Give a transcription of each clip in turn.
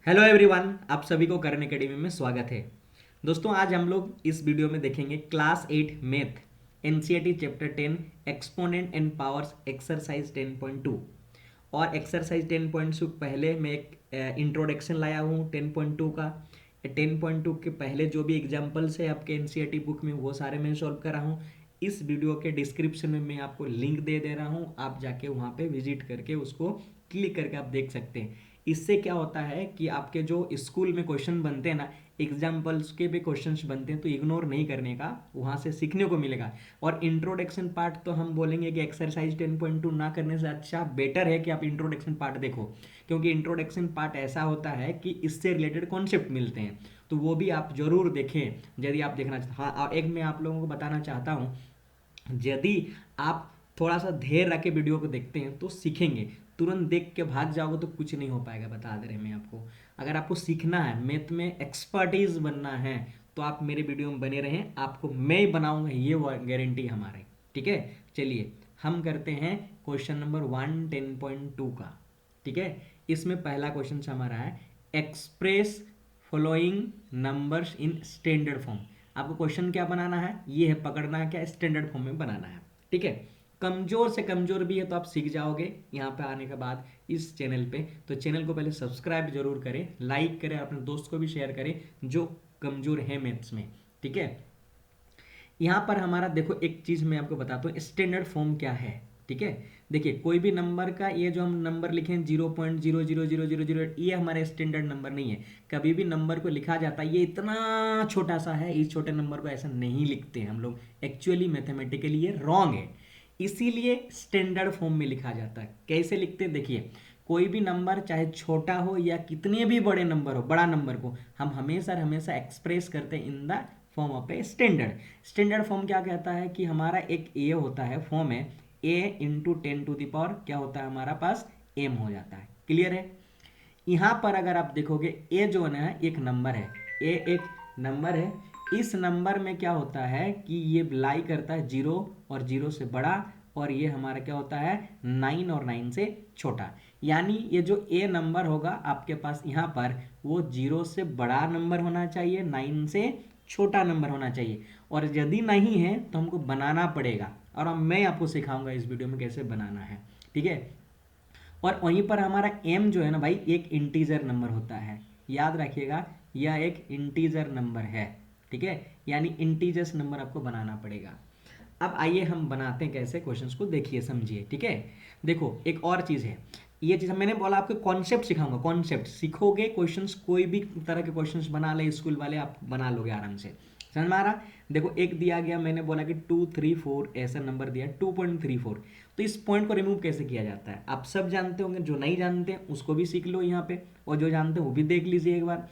Hello everyone, आप सभी को करण एकेडमी में स्वागत है। दोस्तों, आज हम लोग इस वीडियो में देखेंगे class 8 math NCERT chapter 10 exponent and powers exercise 10.2। और एक्सरसाइज 10.2 पहले मैं एक इंट्रोडक्शन लाया हूँ 10.2 का। 10.2 के पहले जो भी एग्जाम्पल्स है आपके एनसीईआरटी बुक में वो सारे मैं सॉल्व कर रहा हूँ। इस वीडियो के डिस्क्रिप्शन में मैं आपको लिंक दे रहा हूँ, आप जाके वहाँ पे विजिट करके उसको क्लिक करके आप देख सकते हैं। इससे क्या होता है कि आपके जो स्कूल में क्वेश्चन बनते हैं ना, एग्जाम्पल्स के भी क्वेश्चंस बनते हैं, तो इग्नोर नहीं करने का, वहाँ से सीखने को मिलेगा। और इंट्रोडक्शन पार्ट तो हम बोलेंगे कि एक्सरसाइज 10.2 ना करने से अच्छा बेटर है कि आप इंट्रोडक्शन पार्ट देखो, क्योंकि इंट्रोडक्शन पार्ट ऐसा होता है कि इससे रिलेटेड कॉन्सेप्ट मिलते हैं, तो वो भी आप जरूर देखें यदि आप देखना चाहते। हाँ, और एक मैं आप लोगों को बताना चाहता हूँ, यदि आप थोड़ा सा धैर्य रख के वीडियो को देखते हैं तो सीखेंगे। तुरंत देख के भाग जाओगे तो कुछ नहीं हो पाएगा, बता दे रहे मैं आपको। अगर आपको सीखना है, मैथ में एक्सपर्टीज बनना है, तो आप मेरे वीडियो में बने रहें, आपको मैं ही बनाऊंगा, ये गारंटी हमारी। ठीक है, चलिए हम करते हैं क्वेश्चन नंबर 1 10.2 का। ठीक है, इसमें पहला क्वेश्चन हमारा है express following numbers in standard form. आपको क्वेश्चन क्या बनाना है, ये है पकड़ना है, क्या स्टैंडर्ड फॉर्म में बनाना है। ठीक है, कमजोर से कमजोर भी है तो आप सीख जाओगे यहाँ पे आने के बाद इस चैनल पे। तो चैनल को पहले सब्सक्राइब जरूर करें, लाइक करें, अपने दोस्त को भी शेयर करें जो कमजोर है मैथ्स में। ठीक है, यहाँ पर हमारा देखो एक चीज मैं आपको बताता हूँ, स्टैंडर्ड फॉर्म क्या है। ठीक है, देखिए कोई भी नंबर का ये जो हम नंबर लिखे हैं 0.00000, ये हमारा स्टैंडर्ड नंबर नहीं है। कभी भी नंबर को लिखा जाता है ये इतना छोटा सा है, इस छोटे नंबर को ऐसा नहीं लिखते हैं हम लोग, एक्चुअली मैथमेटिकली ये रॉन्ग है, इसीलिए स्टैंडर्ड फॉर्म में लिखा जाता है। कैसे लिखते हैं देखिए, कोई भी नंबर चाहे छोटा हो या कितने भी बड़े नंबर हो, बड़ा नंबर को हम हमेशा हमेशा एक्सप्रेस करते हैं in the form of a standard. Standard form क्या कहता है कि हमारा एक ए होता है, फॉर्म है ए इंटू 10 टू द पावर क्या होता है हमारा पास एम हो जाता है। क्लियर है। यहाँ पर अगर आप देखोगे ए जो है ना एक नंबर है, ए एक नंबर है। इस नंबर में क्या होता है कि ये लाई करता है जीरो और जीरो से बड़ा, और ये हमारा क्या होता है 9 और 9 से छोटा। यानी ये जो ए नंबर होगा आपके पास यहाँ पर, वो जीरो से बड़ा नंबर होना चाहिए, 9 से छोटा नंबर होना चाहिए। और यदि नहीं है तो हमको बनाना पड़ेगा, और अब मैं आपको सिखाऊंगा इस वीडियो में कैसे बनाना है। ठीक है, और वहीं पर हमारा m जो है ना भाई, एक इंटीजर नंबर होता है, याद रखिएगा यह एक इंटीजर नंबर है। ठीक है, यानी इंटीजर्स नंबर आपको बनाना पड़ेगा। अब आइए हम बनाते हैं कैसे, क्वेश्चंस को देखिए समझिए। ठीक है, देखो एक और चीज़ है, ये चीज़ मैंने बोला आपको कॉन्सेप्ट सिखाऊंगा, कॉन्सेप्ट सीखोगे, क्वेश्चंस कोई भी तरह के क्वेश्चंस बना ले स्कूल वाले, आप बना लोगे आराम से। समझ में आ रहा। देखो एक दिया गया, मैंने बोला कि 234 ऐसा नंबर दिया 2.34, तो इस पॉइंट को रिमूव कैसे किया जाता है आप सब जानते होंगे, जो नहीं जानते हैं उसको भी सीख लो यहाँ पे, और जो जानते हैं वो भी देख लीजिए एक बार।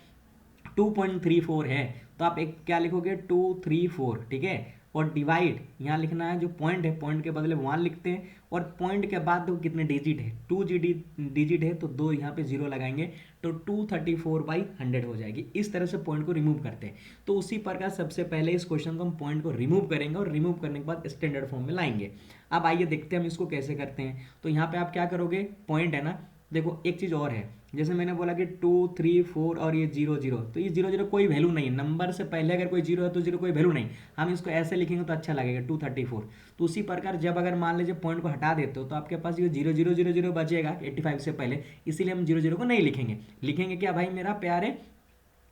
2.34 है तो आप एक क्या लिखोगे 234। ठीक है, और डिवाइड यहाँ लिखना है, जो पॉइंट है पॉइंट के बदले 1 लिखते हैं, और पॉइंट के बाद देखो कितने डिजिट है, 2 डिजिट है तो 2 यहाँ पे 0 लगाएंगे, तो 234/100 हो जाएगी। इस तरह से पॉइंट को रिमूव करते हैं। तो उसी प्रकार सबसे पहले इस क्वेश्चन को हम पॉइंट को रिमूव करेंगे, और रिमूव करने के बाद स्टैंडर्ड फॉर्म में लाएंगे। अब आइए देखते हैं हम इसको कैसे करते हैं। तो यहाँ पे आप क्या करोगे, पॉइंट है ना, देखो एक चीज़ और है, जैसे मैंने बोला कि 234 और ये 0 0, तो ये 0 0 कोई वैल्यू नहीं है, नंबर से पहले अगर कोई जीरो है तो जीरो कोई वैल्यू नहीं, हम इसको ऐसे लिखेंगे तो अच्छा लगेगा 234। तो उसी प्रकार जब अगर मान लीजिए पॉइंट को हटा देते हो तो आपके पास ये 0 0 0 0 बचेगा 85 से पहले, इसीलिए हम 0 0 को नहीं लिखेंगे। लिखेंगे क्या भाई मेरा प्यारे,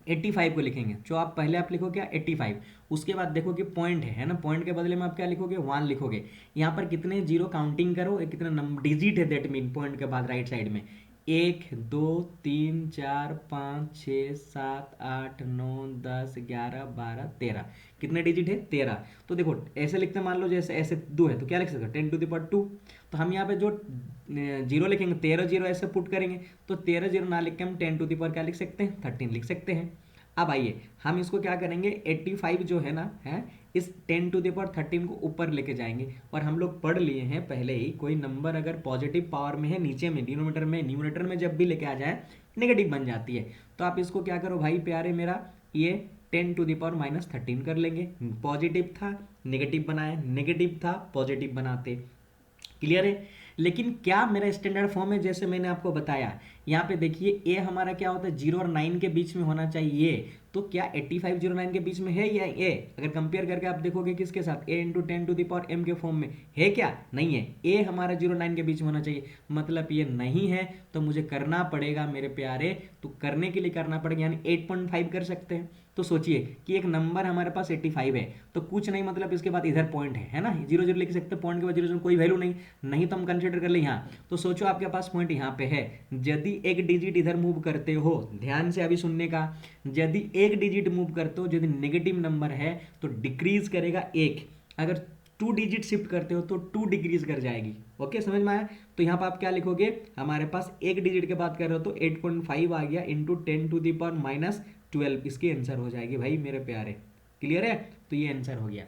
85 को लिखेंगे। जो आप पहले आप लिखो क्या 85, उसके बाद देखो कि पॉइंट है ना, पॉइंट के बदले में आप क्या लिखोगे 1 लिखोगे। यहाँ पर कितने जीरो काउंटिंग करो, कितने नंबर डिजिट है दैट मीन पॉइंट के बाद राइट साइड में, 1 2 3 4 5 6 7 8 9 10 11 12 13, कितने डिजिट है 13। तो देखो ऐसे लिखते हैं, मान लो जैसे ऐसे 2 है तो क्या लिख सकते हो 10 टू द पावर 2। तो हम यहाँ पे जो जीरो लिखेंगे 13 जीरो ऐसे पुट करेंगे, तो 13 जीरो ना लिख के हम 10 टू द पावर क्या लिख सकते हैं 13 लिख सकते हैं। अब आइए हम इसको क्या करेंगे, 85 जो है ना है, इस 10 टू द पावर 13 को ऊपर लेके जाएंगे। और हम लोग पढ़ लिए हैं पहले ही, कोई नंबर अगर पॉजिटिव पावर में है नीचे में डिनोमिनेटर में, न्यूमरेटर में जब भी लेके आ जाए नेगेटिव बन जाती है। तो आप इसको क्या करो भाई प्यारे मेरा, ये 10 टू द पावर -13 कर लेंगे, पॉजिटिव था नेगेटिव बनाए, नेगेटिव था पॉजिटिव बनाते। क्लियर है। लेकिन क्या मेरा स्टैंडर्ड फॉर्म है जैसे मैंने आपको बताया, यहाँ पे देखिए ए हमारा क्या होता है 0 और 9 के बीच में होना चाहिए, तो क्या 85 09 के बीच में है या ए? अगर कंपेयर करके आप देखोगे किसके साथ, ए इंटू 10⁻m के फॉर्म में है क्या? नहीं है, ए हमारा 09 के बीच में होना चाहिए, मतलब ये नहीं है, तो मुझे करना पड़ेगा मेरे प्यारे, तो करने के लिए करना पड़ेगा, यानी 8.5 कर सकते हैं। तो सोचिए कि एक नंबर हमारे पास 85 है, तो कुछ नहीं मतलब इसके बाद इधर पॉइंट है ना, 0 0 लिख सकते हैं, पॉइंट के बाद 0 0 कोई वैल्यू नहीं तो हम कंसिडर कर ले यहाँ, तो सोचो आपके पास पॉइंट यहाँ पे है, यदि एक डिजिट इधर मूव करते हो, ध्यान से अभी सुनने का, यदि एक डिजिट मूव करते हो, यदि नेगेटिव नंबर है तो डिक्रीज करेगा एक, अगर 2 डिजिट शिफ्ट करते हो तो 2 डिक्रीज कर जाएगी। ओके, समझ में आया? तो यहाँ पर आप क्या लिखोगे, हमारे पास एक डिजिट के बात कर रहे हो तो 8.5 आ गया इंटू 10⁻⁻12, इसकी आंसर हो जाएगी भाई मेरे प्यारे। क्लियर है? तो ये आंसर हो गया।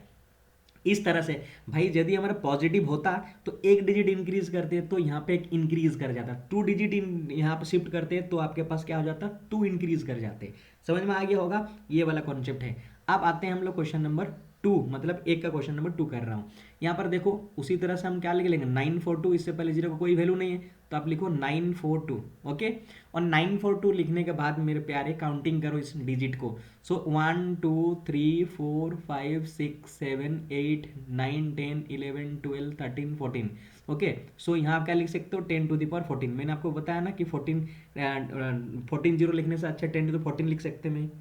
इस तरह से भाई यदि हमारा पॉजिटिव होता तो एक डिजिट इंक्रीज करते तो यहाँ पे एक इंक्रीज कर जाता, 2 डिजिट यहाँ पे शिफ्ट करते तो आपके पास क्या हो जाता, 2 इंक्रीज कर जाते। समझ में आ गया होगा, ये वाला कॉन्सेप्ट है। अब आते हैं हम लोग क्वेश्चन नंबर 2, मतलब एक का क्वेश्चन नंबर 2 कर रहा हूँ। यहाँ पर देखो उसी तरह से हम क्या लिख लेंगे 942, इससे पहले 0 का कोई वैल्यू नहीं है तो आप लिखो 942। ओके, और 942 लिखने के बाद मेरे प्यारे काउंटिंग करो इस डिजिट को। सो 1 2 3 4 5 6 7 8 9 10 11 12 13 14। ओके, सो यहाँ आप क्या लिख सकते हो 10⁻14। मैंने आपको बताया ना कि 14 0 लिखने से अच्छा 10⁻14 लिख सकते हैं।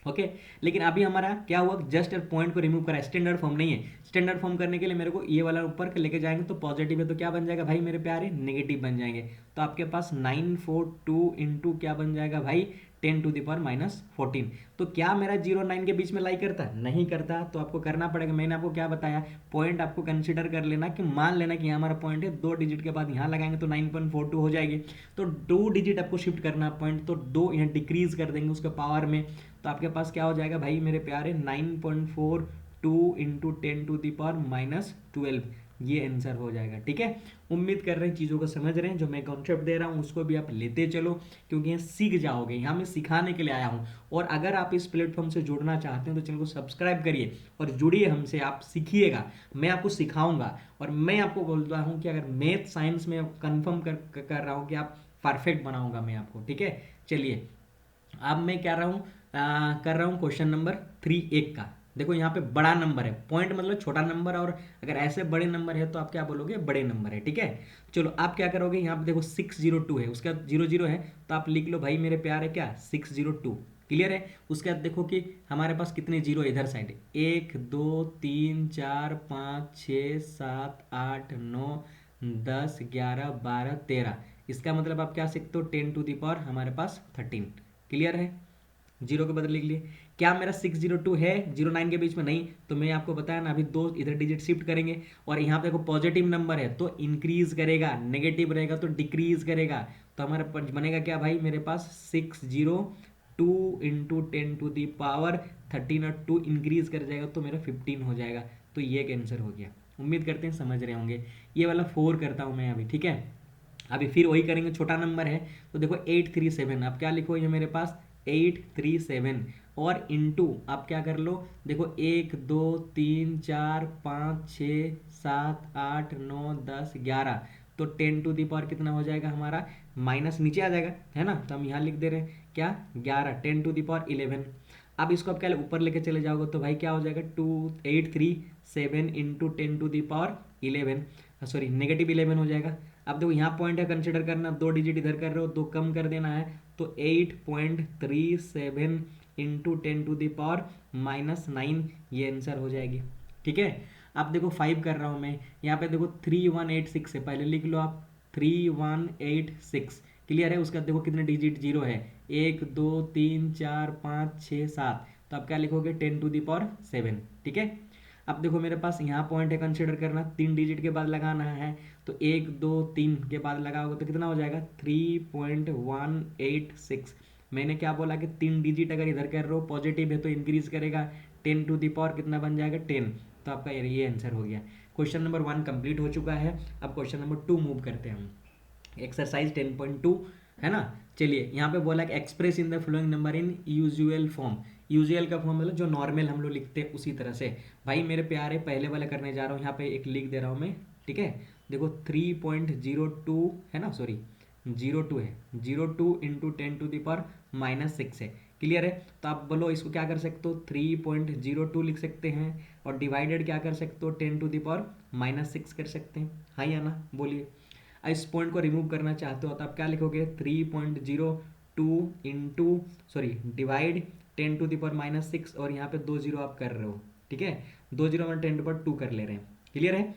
ओके, लेकिन अभी हमारा क्या हुआ, जस्ट पॉइंट को रिमूव करा, स्टैंडर्ड फॉर्म नहीं है। स्टैंडर्ड फॉर्म करने के लिए मेरे को ये वाला ऊपर लेके जाएंगे तो पॉजिटिव है तो क्या बन जाएगा भाई मेरे प्यारे, नेगेटिव बन जाएंगे। तो आपके पास 942 इंटू क्या बन जाएगा भाई 10⁻14। तो क्या मेरा 0 9 के बीच में लाई करता, नहीं करता, तो आपको करना पड़ेगा, मैंने आपको क्या बताया, पॉइंट आपको कंसिडर कर लेना, कि मान लेना कि हमारा पॉइंट है 2 डिजिट के बाद यहाँ लगाएंगे तो 9.42 हो जाएगी, तो 2 डिजिट आपको शिफ्ट करना पॉइंट, तो 2 यहाँ डिक्रीज कर देंगे उसके पावर में, तो आपके पास क्या हो जाएगा भाई मेरे प्यारे 9.42 इंटू 10⁻12, ये आंसर हो जाएगा। ठीक है, उम्मीद कर रहे हैं चीज़ों को समझ रहे हैं, जो मैं कॉन्सेप्ट दे रहा हूँ उसको भी आप लेते चलो, क्योंकि ये सीख जाओगे, यहाँ मैं सिखाने के लिए आया हूँ। और अगर आप इस प्लेटफॉर्म से जुड़ना चाहते हैं तो चैनल को सब्सक्राइब करिए और जुड़िए हमसे, आप सीखिएगा, मैं आपको सिखाऊंगा। और मैं आपको बोलता हूँ कि अगर मैथ साइंस में कन्फर्म कर रहा हूँ कि आप परफेक्ट बनाऊंगा मैं आपको। ठीक है, चलिए अब मैं क्या रहा हूँ कर रहा हूँ क्वेश्चन नंबर 3 एक का। देखो यहाँ पे बड़ा नंबर है, पॉइंट मतलब छोटा नंबर, और अगर ऐसे बड़े नंबर है तो आप क्या बोलोगे, बड़े नंबर है। ठीक है, चलो आप क्या करोगे, यहाँ पे देखो 602 है, उसका 00 है, तो आप लिख लो भाई मेरे प्यारे क्या 602। क्लियर है? उसके बाद देखो कि हमारे पास कितने जीरो इधर साइड, 1 2 3 4 5 6 7 8 9 10 11 12 13, इसका मतलब आप क्या सीखते हो 10⁻, हमारे पास 13। क्लियर है? जीरो के बदले लिख लिए। क्या मेरा 602 है 09 के बीच में, नहीं, तो मैं आपको बताया ना, अभी 2 इधर डिजिट शिफ्ट करेंगे, और यहाँ पे देखो पॉजिटिव नंबर है तो इंक्रीज करेगा, नेगेटिव रहेगा तो डिक्रीज करेगा, तो हमारा बनेगा क्या भाई मेरे पास 602 इंटू 10⁻13, और 2 इंक्रीज कर जाएगा तो मेरा 15 हो जाएगा। तो ये एक आंसर हो गया, उम्मीद करते हैं समझ रहे होंगे। ये वाला 4 करता हूँ मैं अभी। ठीक है, अभी फिर वही करेंगे, छोटा नंबर है तो देखो 837, आप क्या लिखो ये मेरे पास 837, और इंटू आप क्या कर लो, देखो 1 2 3 4 5 6 7 8 9 10 11, तो 10⁻ कितना हो जाएगा हमारा, माइनस नीचे आ जाएगा, है ना, तो हम यहाँ लिख दे रहे हैं क्या 11, 10⁻11। अब इसको आप क्या ऊपर लेके चले जाओगे तो भाई क्या हो जाएगा 837 इंटू 10⁻11, सॉरी नेगेटिव 11 हो जाएगा। अब देखो यहाँ पॉइंट है कंसिडर करना, 2 डिजिट इधर कर रहे हो, 2 कम कर देना है, तो 8.37 इंटू 10⁻⁻9, ये आंसर हो जाएगी। ठीक है, अब देखो 5 कर रहा हूँ मैं, यहाँ पे देखो 3186 है, पहले लिख लो आप 3186। क्लियर है? उसका देखो कितने डिजिट जीरो है, 1 2 3 4 5 6 7, तो आप क्या लिखोगे 10⁻7। ठीक है, अब देखो मेरे पास यहाँ पॉइंट है कंसिडर करना, 3 डिजिट के बाद लगाना है, तो 1 2 3 के बाद लगाओगे तो कितना हो जाएगा 3.186। मैंने क्या बोला कि 3 डिजिट अगर इधर कर रहे हो पॉजिटिव है तो इंक्रीज करेगा, 10⁻, कितना बन जाएगा 10, तो आपका ये आंसर हो गया। क्वेश्चन नंबर 1 कंप्लीट हो चुका है। अब क्वेश्चन नंबर 2 मूव करते हैं हम, एक्सरसाइज 10.2 है ना। चलिए यहाँ पे बोला कि express in the flowing number in usual form. Usual का फॉर्म मतलब जो नॉर्मल हम लोग लिखते हैं उसी तरह से। भाई मेरे प्यारे पहले वाले करने जा रहा हूँ, यहाँ पे एक लिख दे रहा हूँ मैं। ठीक है, देखो 3.02 है ना, सॉरी 02 है, 02 इंटू 10⁻⁻6 है। क्लियर है? तो आप बोलो इसको क्या कर सकते हो, 3.02 लिख सकते हैं, और डिवाइडेड क्या कर सकते हो, 10⁻⁻6 कर सकते हैं। हाँ या ना, बोलिए। इस पॉइंट को रिमूव करना चाहते हो तो आप क्या लिखोगे, 3.02 इंटू सॉरी डिवाइड 10⁻⁻6, और यहाँ पे 2 जीरो आप कर रहे हो, ठीक है, 2 जीरो में 10⁻2 कर ले रहे हैं। क्लियर है?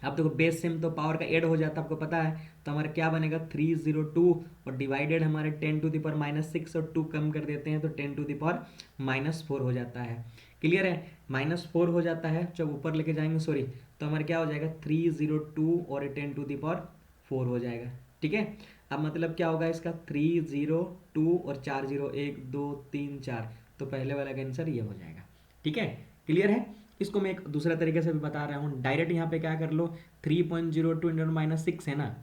अब देखो बेस सेम तो पावर का ऐड हो जाता है, आपको पता है, तो हमारा क्या बनेगा 302, और डिवाइडेड हमारे 10⁻⁻6, और 2 कम कर देते हैं तो 10⁻⁻4 हो जाता है। क्लियर है? -4 हो जाता है जब ऊपर लेके जाएंगे, सॉरी, तो हमारा क्या हो जाएगा 302 और 10⁻4 हो जाएगा। ठीक है? अब मतलब क्या होगा इसका, 302 और 4 जीरो, 1 2 3 4, तो पहले वाला का आंसर ये हो जाएगा। ठीक है? क्लियर है? इसको मैं एक दूसरा तरीके से भी बता रहा हूँ, डायरेक्ट यहाँ पे क्या कर लो, 3.02 इंटू -6 है ना,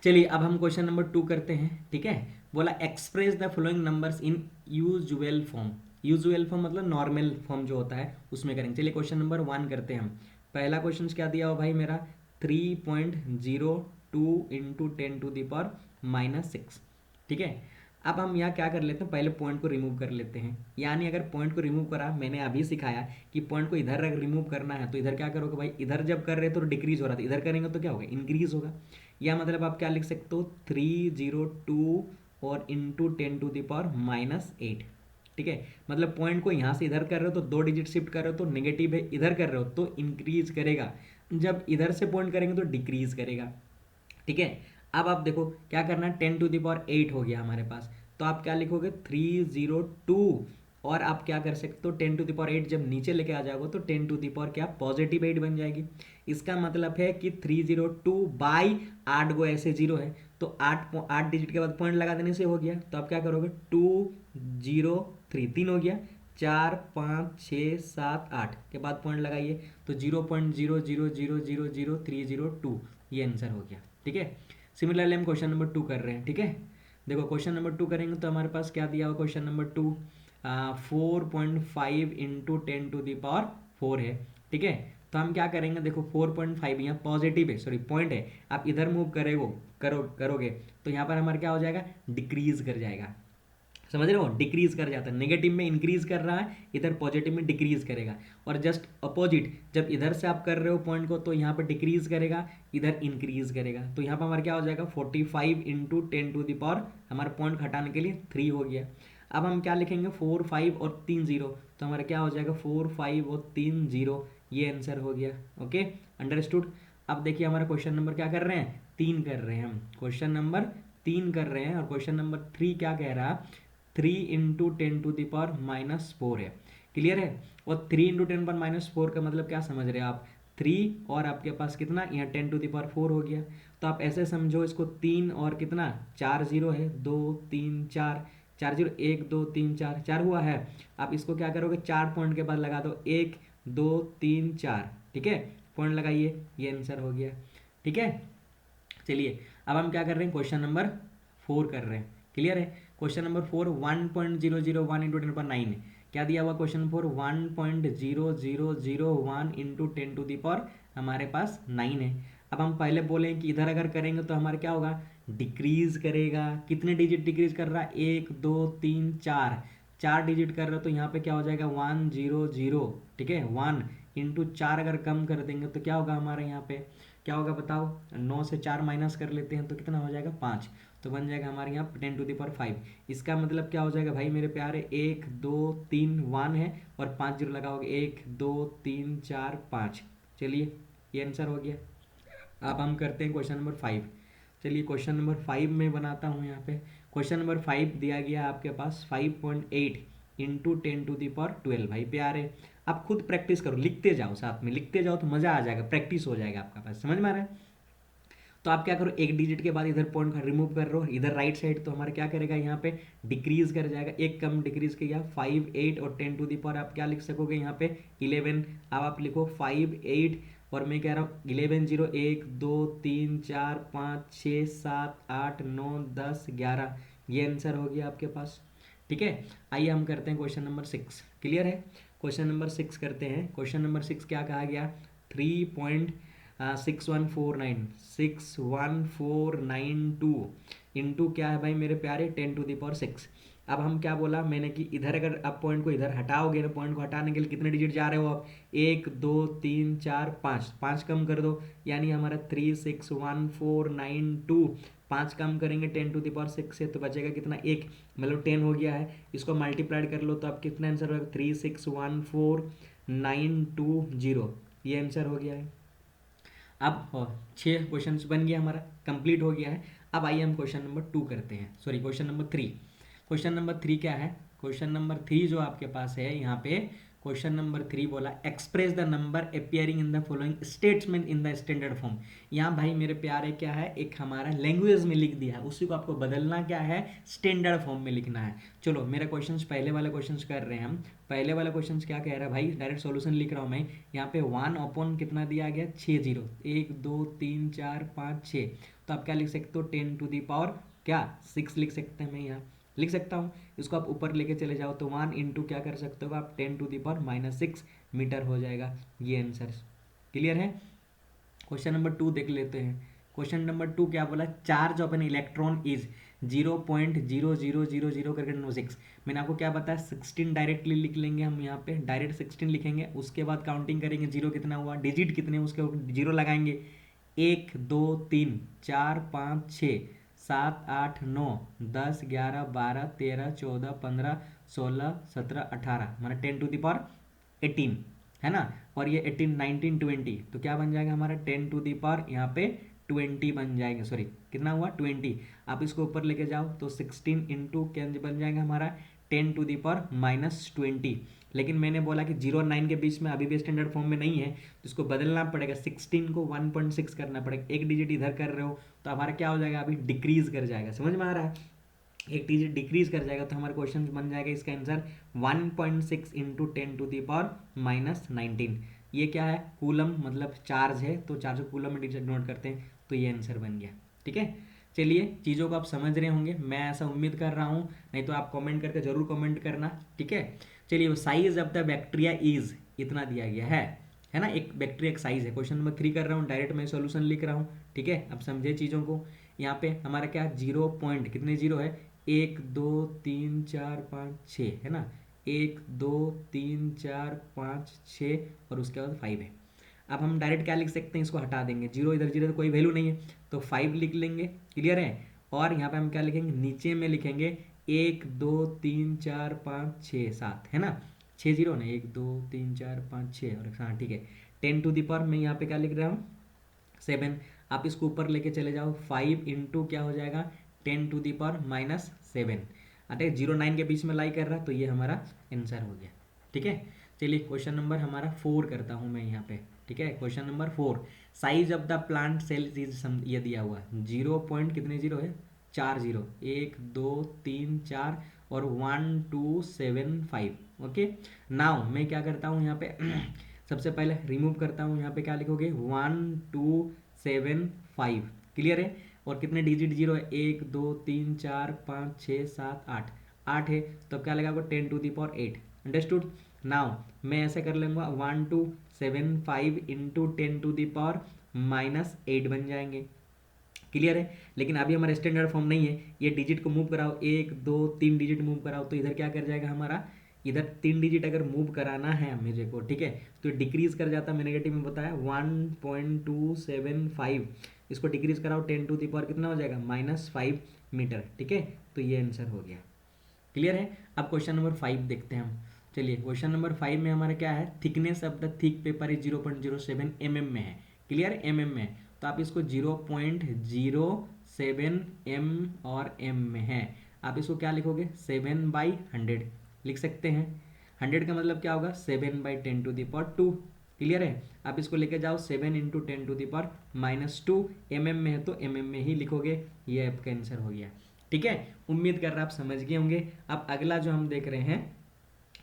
चलिए अब हम क्वेश्चन नंबर 2 करते हैं। ठीक है? बोला express the following numbers in usual form. Usual form मतलब नॉर्मल फॉर्म जो होता है उसमें करेंगे। चलिए क्वेश्चन नंबर 1 करते हैं हम। पहला क्वेश्चन क्या दिया हो भाई मेरा, 3.02 इंटू 10⁻⁻6। ठीक है? अब हम यहाँ क्या कर लेते हैं, पहले पॉइंट को रिमूव कर लेते हैं। यानी अगर पॉइंट को रिमूव करा, मैंने अभी सिखाया कि पॉइंट को इधर अगर रिमूव करना है तो इधर क्या करोगे भाई, इधर जब कर रहे तो डिक्रीज हो रहा था, इधर करेंगे तो क्या होगा, इंक्रीज होगा। या मतलब आप क्या लिख सकते हो, 302 और इंटू 10⁻⁻8। ठीक है? मतलब पॉइंट को यहाँ से इधर कर रहे हो तो 2 डिजिट शिफ्ट कर रहे हो तो नेगेटिव है, इधर कर रहे हो तो इंक्रीज करेगा, जब इधर से पॉइंट करेंगे तो डिक्रीज करेगा। ठीक है? अब आप देखो क्या करना है, 10⁻8 हो गया हमारे पास, तो आप क्या लिखोगे 302, और आप क्या कर सकते हो, 10⁻8 जब नीचे लेके आ जाओगे तो 10 क्या पॉजिटिव 8 बन जाएगी। इसका मतलब है कि 302 बाई 8 गो ऐसे जीरो है, तो 8 डिजिट के बाद पॉइंट लगा देने से हो गया। तो आप क्या करोगे, 203, 3 हो गया, 4 5 6 7 8 के बाद पॉइंट लगाइए तो 0.000000302, ये आंसर हो गया। ठीक है? सिमिलरली हम क्वेश्चन नंबर 2 कर रहे हैं। ठीक है? देखो क्वेश्चन नंबर 2 करेंगे तो हमारे पास क्या दिया हुआ क्वेश्चन नंबर 2, 4.5 इंटू 10⁻4 है। ठीक है? तो हम क्या करेंगे, देखो 4.5 यहाँ पॉजिटिव है, सॉरी पॉइंट है, आप इधर मूव करोगे तो यहाँ पर हमारा क्या हो जाएगा, डिक्रीज कर जाएगा। समझ रहे हो, डिक्रीज कर जाता है, नेगेटिव में इंक्रीज कर रहा है, इधर पॉजिटिव में डिक्रीज करेगा। और जस्ट अपोजिट, जब इधर से आप कर रहे हो पॉइंट को तो यहाँ पर डिक्रीज करेगा, इधर इंक्रीज करेगा। तो यहाँ पर हमारा क्या हो जाएगा, 45 इंटू 10⁻, हमारा पॉइंट हटाने के लिए 3 हो गया। अब हम क्या लिखेंगे, 4 5 और 3 जीरो, तो हमारा क्या हो जाएगा 4 5 और 3 जीरो, ये आंसर हो गया। Okay, understood. अब देखिए हमारा क्वेश्चन नंबर क्या कर रहे हैं, 3 कर रहे हैं हम, क्वेश्चन नंबर 3 कर रहे हैं, और क्वेश्चन नंबर 3 क्या कह रहा है, 3 इंटू 10⁻⁻4 है। क्लियर है? और 3 इंटू 10⁻⁻4 का मतलब क्या समझ रहे हैं आप, 3 और आपके पास कितना, यहाँ 10⁻4 हो गया। तो आप ऐसे समझो इसको, 3 और कितना, 4 जीरो है, 2 3 4, 4 जीरो, 1 2 3 4, 4 हुआ है। आप इसको क्या करोगे, 4 पॉइंट के बाद लगा दो, 1 2 3 4। ठीक है? पॉइंट लगाइए, ये आंसर हो गया। ठीक है? चलिए अब हम क्या कर रहे हैं, क्वेश्चन नंबर 4 कर रहे हैं। क्लियर है? क्वेश्चन नंबर 4, 1.001 इंटू 10⁻9 है। क्या दिया हुआ क्वेश्चन 4, 1.0001 इंटू 10⁻, हमारे पास 9 है। अब हम पहले बोले कि इधर अगर करेंगे तो हमारा क्या होगा, डिक्रीज करेगा। कितने डिजिट डिक्रीज कर रहा है, 1 2 3 4, 4 डिजिट कर रहे हो तो यहाँ पे क्या हो जाएगा 100। ठीक है? 1 इंटू 4 अगर कम कर देंगे तो क्या होगा हमारे यहाँ पे, क्या होगा बताओ, 9 से 4 माइनस कर लेते हैं तो कितना हो जाएगा 5, तो बन जाएगा हमारे यहाँ 10⁻5। इसका मतलब क्या हो जाएगा भाई मेरे प्यारे, 1 2 3 1 है और 5 जीरो लगाओगे, 1 2 3 4 5। चलिए ये आंसर हो गया। अब हम करते हैं क्वेश्चन नंबर 5। चलिए क्वेश्चन नंबर 5 में बनाता हूँ यहाँ पे। क्वेश्चन नंबर 5 दिया गया आपके पास 5.8 इंटू 10⁻12 भाई प्यारे। आप खुद प्रैक्टिस करो, लिखते जाओ, साथ में लिखते जाओ तो मज़ा आ जाएगा, प्रैक्टिस हो जाएगा आपका पास। समझ में आ रहा है? तो आप क्या करो, एक डिजिट के बाद इधर पॉइंट रिमूव कर रहे हो, इधर राइट साइड, तो हमारा क्या करेगा यहाँ पे डिक्रीज कर जाएगा, एक कम डिक्रीज किया 5 8 और 10 टू द पावर आप क्या लिख सकोगे यहाँ पे 11। अब आप लिखो 5 8 और मैं कह रहा हूँ 11 0 1 2 3 4 5 6 7 8 9 10 11, ये आंसर हो गया आपके पास। ठीक है, आइए हम करते हैं क्वेश्चन नंबर 6। क्लियर है? क्वेश्चन नंबर 6 करते हैं। क्वेश्चन नंबर 6 क्या कहा गया, 3.6192 इंटू क्या है भाई मेरे प्यारे 10 टू द पावर 6। अब हम क्या बोला मैंने कि इधर अगर आप पॉइंट को इधर हटाओगे ना, पॉइंट को हटाने के लिए कितने डिजिट जा रहे हो आप, 1 2 3 4 5, 5 कम कर दो, यानी हमारा 361,492, 5 कम करेंगे 10 टू द पावर 6 से तो बचेगा कितना, एक, मतलब 10 हो गया है। इसको मल्टीप्लाइड कर लो तो आप कितना आंसर होगा 361,492, ये आंसर हो गया है। अब 6 क्वेश्चन बन गया, हमारा कंप्लीट हो गया है। अब आइए हम क्वेश्चन नंबर 2 करते हैं, sorry question number 3। Question number 3 क्या है, क्वेश्चन नंबर 3 जो आपके पास है यहाँ पे, क्वेश्चन नंबर 3 बोला express the number appearing in the following statement in the standard form. यहाँ भाई मेरे प्यारे क्या है, एक हमारा लैंग्वेज में लिख दिया है, उसी को आपको बदलना क्या है, स्टैंडर्ड फॉर्म में लिखना है। चलो मेरा क्वेश्चन पहले वाला क्वेश्चन कर रहे हैं हम। पहले वाला क्वेश्चन क्या कह रहा है भाई, डायरेक्ट सॉल्यूशन लिख रहा हूँ मैं। यहाँ पे 1 कितना दिया गया 6 0, 1 2 3 4 5 6, तो आप क्या लिख सकते हो 10 टू दी पावर क्या 6 लिख सकते हैं, मैं यहाँ लिख सकता हूँ। इसको आप ऊपर लेके चले जाओ तो 1 इंटू क्या कर सकते हो आप 10 टू दी पावर -6 मीटर हो जाएगा, ये आंसर। क्लियर है? क्वेश्चन नंबर 2 देख लेते हैं। क्वेश्चन नंबर 2 क्या बोला, charge of an electron is 0.0000 करके 6। मैंने आपको क्या बताया 16 डायरेक्टली लिख लेंगे हम, यहाँ पे डायरेक्ट 16 लिखेंगे, उसके बाद काउंटिंग करेंगे, जीरो कितना हुआ, डिजिट कितने उसके जीरो लगाएंगे, 1 2 3 4 5 6 7 8 9 10 11 12 13 14 15 16 17 18, माना 10 टू द पावर 18 है ना। और ये 18 19 20, तो क्या बन जाएगा हमारा 10 टू दी पावर यहाँ पे 20 बन जाएंगे, सॉरी कितना हुआ 20। आप इसको ऊपर लेके जाओ तो 16 इंटू क्या बन जाएगा हमारा 10 टू दी पावर -20। लेकिन मैंने बोला कि 0 और 9 के बीच में अभी भी स्टैंडर्ड फॉर्म में नहीं है, तो इसको बदलना पड़ेगा, 16 को 1.6 करना पड़ेगा, एक डिजिट इधर कर रहे हो तो हमारा क्या हो जाएगा, अभी डिक्रीज कर जाएगा। समझ में आ रहा है? एक डिजिट डिक्रीज कर जाएगा तो हमारा क्वेश्चन बन जाएगा इसका answer 1.6 into 10 to the power -19। ये क्या है, कूलम मतलब चार्ज है, तो चार्ज को कूलम में डिनोट करते हैं, तो ये आंसर बन गया। ठीक है, चलिए चीज़ों को आप समझ रहे होंगे, मैं ऐसा उम्मीद कर रहा हूँ, नहीं तो आप कमेंट करके जरूर कमेंट करना। ठीक है, चलिए size of the bacteria is इतना दिया गया है ना, एक बैक्टीरिया एक साइज है। क्वेश्चन नंबर 3 कर रहा हूँ, डायरेक्ट मैं सॉल्यूशन लिख रहा हूँ। ठीक है, अब समझे चीज़ों को। यहाँ पे हमारा क्या 0 पॉइंट कितने जीरो है, 1 2 3 4 5 6 है ना, 1 2 3 4 5 6 और उसके बाद 5 है। अब हम डायरेक्ट क्या लिख सकते हैं, इसको हटा देंगे, जीरो इधर जीरो तो कोई वैल्यू नहीं है, तो 5 लिख लेंगे। क्लियर है? और यहाँ पे हम क्या लिखेंगे, नीचे में लिखेंगे 1 2 3 4 5 6 7 है ना, 6 जीरो ना, 1 2 3 4 5 6 और हाँ ठीक है, 10 टू दी पावर मैं यहाँ पे क्या लिख रहा हूँ 7। आप इसको ऊपर लेके चले जाओ, 5 इंटू क्या हो जाएगा 10 टू दी पावर -7, अरे 0 9 के बीच में लाई कर रहा, तो ये हमारा आंसर हो गया। ठीक है, चलिए क्वेश्चन नंबर हमारा 4 करता हूँ मैं यहाँ पे। ठीक है, question number 4, size of the plant cell is ये दिया हुआ है, 0 पॉइंट कितने जीरो है 4 जीरो, 1 2 3 4 और 1 2 7 5। ओके, नाउ मैं क्या करता हूँ यहाँ पे सबसे पहले रिमूव करता हूँ, यहाँ पे क्या लिखोगे 1 2 7 5। क्लियर है? और कितने डिजिट जीरो है, 1 2 3 4 5 6 7 8, 8 है, तो क्या लगेगा 10 to the power 8। Understood? Now मैं ऐसे कर लूँगा 1 2 7 5 इंटू 10 टू दी पावर -8 बन जाएंगे। क्लियर है? लेकिन अभी हमारा स्टैंडर्ड फॉर्म नहीं है, ये डिजिट को मूव कराओ, 1 2 3 डिजिट मूव कराओ, तो इधर क्या कर जाएगा हमारा, इधर 3 डिजिट अगर मूव कराना है मुझे को, ठीक है, तो डिक्रीज कर जाता है, मैं नेगेटिव में बताया 1.275, इसको डिक्रीज कराओ 10 टू दी पावर कितना हो जाएगा -5 मीटर। ठीक है, तो ये आंसर हो गया। क्लियर है? अब क्वेश्चन नंबर 5 देखते हैं हम। चलिए क्वेश्चन नंबर 5 में हमारा क्या है, thickness of the thick paper is 0.07 mm में है। क्लियर, mm में, तो आप इसको 0.07 m और m में है, आप इसको क्या लिखोगे 7/100 लिख सकते हैं। 100 का मतलब क्या होगा 7/10⁻²। क्लियर है। आप इसको लेके जाओ 7 × 10⁻²। mm में है तो mm में ही लिखोगे। ये आपका आंसर हो गया। ठीक है, उम्मीद कर रहा आप समझ गए होंगे। अब अगला जो हम देख रहे हैं,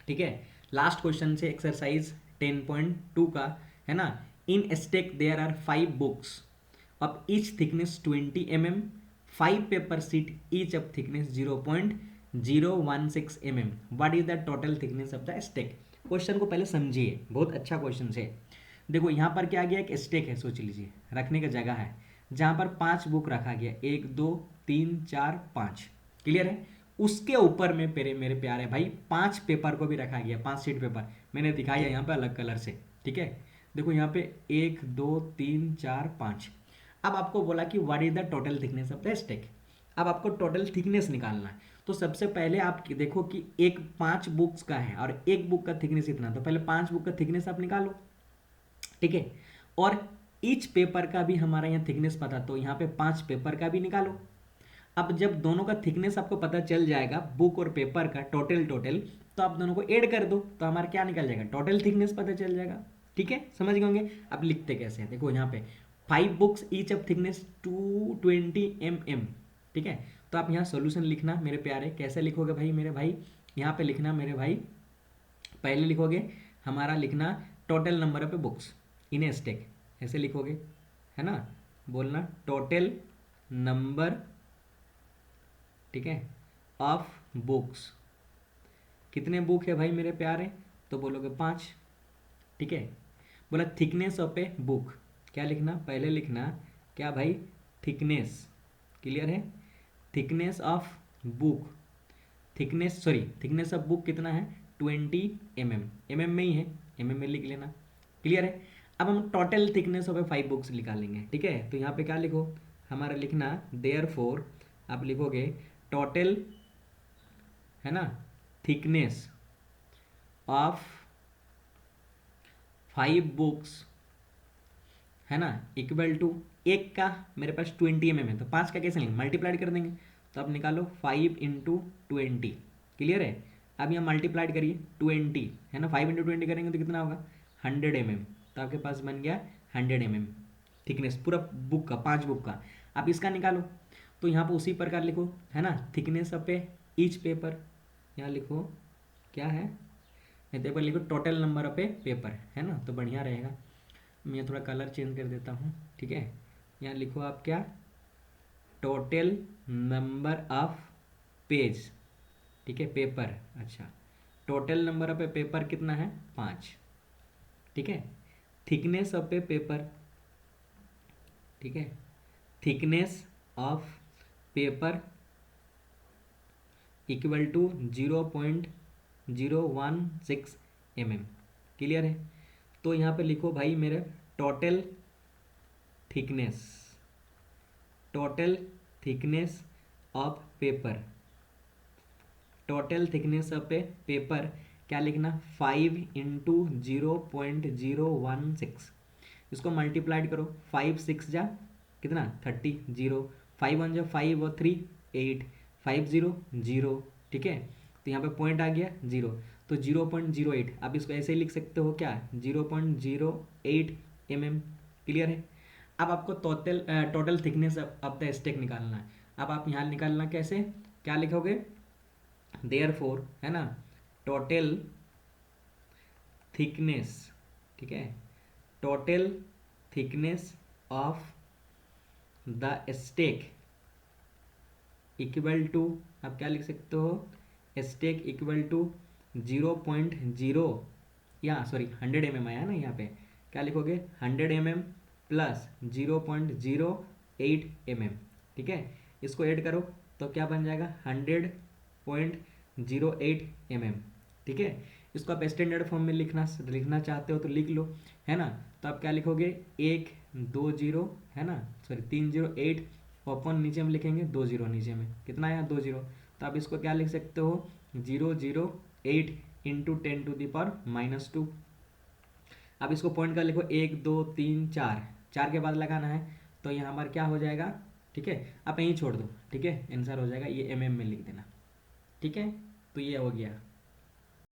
ठीक है, लास्ट क्वेश्चन से एक्सरसाइज 10.2 का है ना। In stack there are 5 books of each thickness 20 mm, 5 paper sheet each of thickness 0.016 mm. What is the total thickness of the stack? Question को पहले समझिए, बहुत अच्छा क्वेश्चन है। देखो यहाँ पर क्या गया, एक स्टेक है, सोच लीजिए रखने का जगह है जहाँ पर 5 बुक रखा गया, 1 2 3 4 5। क्लियर है। उसके ऊपर में मेरे प्यारे भाई 5 पेपर को भी रखा गया, 5 शीट पेपर मैंने दिखाया यहाँ पे अलग कलर से। ठीक है, देखो यहाँ पे 1 2 3 4 5। अब आपको बोला कि what is the total thickness of the stack. अब आपको टोटल थिकनेस निकालना है। तो सबसे पहले आप देखो कि एक 5 बुक्स का है और एक बुक का थिकनेस इतना, तो पहले 5 बुक का थिकनेस आप निकालो। ठीक है, और ईच पेपर का भी हमारा यहाँ थिकनेस पता, तो यहाँ पे 5 पेपर का भी निकालो। अब जब दोनों का थिकनेस आपको पता चल जाएगा, बुक और पेपर का टोटल, तो आप दोनों को ऐड कर दो तो हमारा क्या निकल जाएगा, टोटल थिकनेस पता चल जाएगा। ठीक है, समझ गए होंगे। अब लिखते कैसे हैं, देखो यहाँ पे 5 books each of thickness 220 mm। ठीक है, तो आप यहाँ सोल्यूशन लिखना मेरे प्यारे। कैसे लिखोगे भाई मेरे भाई, यहाँ पे लिखना मेरे भाई, पहले लिखोगे हमारा लिखना total number of books in a stack, ऐसे लिखोगे है ना। बोलना टोटल नंबर, ठीक है, ऑफ बुक्स। कितने बुक है भाई मेरे प्यारे, तो बोलोगे 5। ठीक है, बोला थिकनेस ऑफ ए बुक, क्या लिखना, पहले लिखना क्या भाई, थिकनेस। क्लियर है, thickness of book, thickness of book कितना है 20 mm, mm में ही है, mm में लिख लेना। क्लियर है। अब हम total thickness of A 5 books निकालेंगे। ठीक है, तो यहाँ पे क्या लिखो, हमारा लिखना देयरफॉर, आप लिखोगे टोटल है ना थिकनेस ऑफ 5 बुक्स है ना इक्वल टू, एक का मेरे पास 20 mm है तो 5 का कैसे लेंगे, मल्टीप्लाइड कर देंगे। तो अब निकालो 5 × 20। क्लियर है। अब यहाँ मल्टीप्लाइड करिए 20 है ना, 5 × 20 करेंगे तो कितना होगा 100 mm। तो आपके पास बन गया 100 mm थिकनेस पूरा बुक का, 5 बुक का। आप इसका निकालो, तो यहाँ पर उसी प्रकार लिखो है ना, thickness of A each paper, यहाँ लिखो क्या है, पेपर लिखो total number of a paper है ना, तो बढ़िया रहेगा। मैं थोड़ा कलर चेंज कर देता हूँ। ठीक है, यहाँ लिखो आप क्या, टोटल नंबर ऑफ पेज, ठीक है, पेपर। अच्छा, total number of a paper कितना है 5। ठीक है, थिकनेस ऑफ ए पेपर, ठीक है, thickness of paper equal to 0.016 mm। Clear है। तो यहाँ पे लिखो भाई मेरे total thickness, total thickness of paper, total thickness of a paper क्या लिखना 5 × 0.016। इसको मल्टीप्लाइड करो, 5 6 जा कितना 30, 0 5 1 जा 5 और 3 8, 5 0 0। ठीक है, तो यहाँ पे पॉइंट आ गया 0, तो 0.08। आप इसको ऐसे ही लिख सकते हो क्या 0.08 mm। क्लियर है। अब आपको total thickness of the stack निकालना है। अब आप यहाँ निकालना कैसे, क्या लिखोगे, देयरफॉर है ना टोटल थिकनेस, ठीक है, total thickness of the stack equal to, आप क्या लिख सकते हो, स्टेक इक्वल टू 0.0 या सॉरी 100 mm आया ना, यहाँ पे क्या लिखोगे 100 mm प्लस 0.08 mm। ठीक है, इसको ऐड करो तो क्या बन जाएगा 100.08 mm। ठीक है, इसको आप स्टैंडर्ड फॉर्म में लिखना चाहते हो तो लिख लो है ना। तो आप क्या लिखोगे 120 है ना, सॉरी 308 ओपन नीचे में लिखेंगे 20 नीचे में, कितना आया 20। तो आप इसको क्या लिख सकते हो 008 × 10⁻²। अब इसको पॉइंट कर लिखो 1 2 3 4, 4 के बाद लगाना है, तो यहाँ पर क्या हो जाएगा। ठीक है, आप यहीं छोड़ दो। ठीक है, आंसर हो जाएगा, ये mm में लिख देना। ठीक है, तो ये हो गया।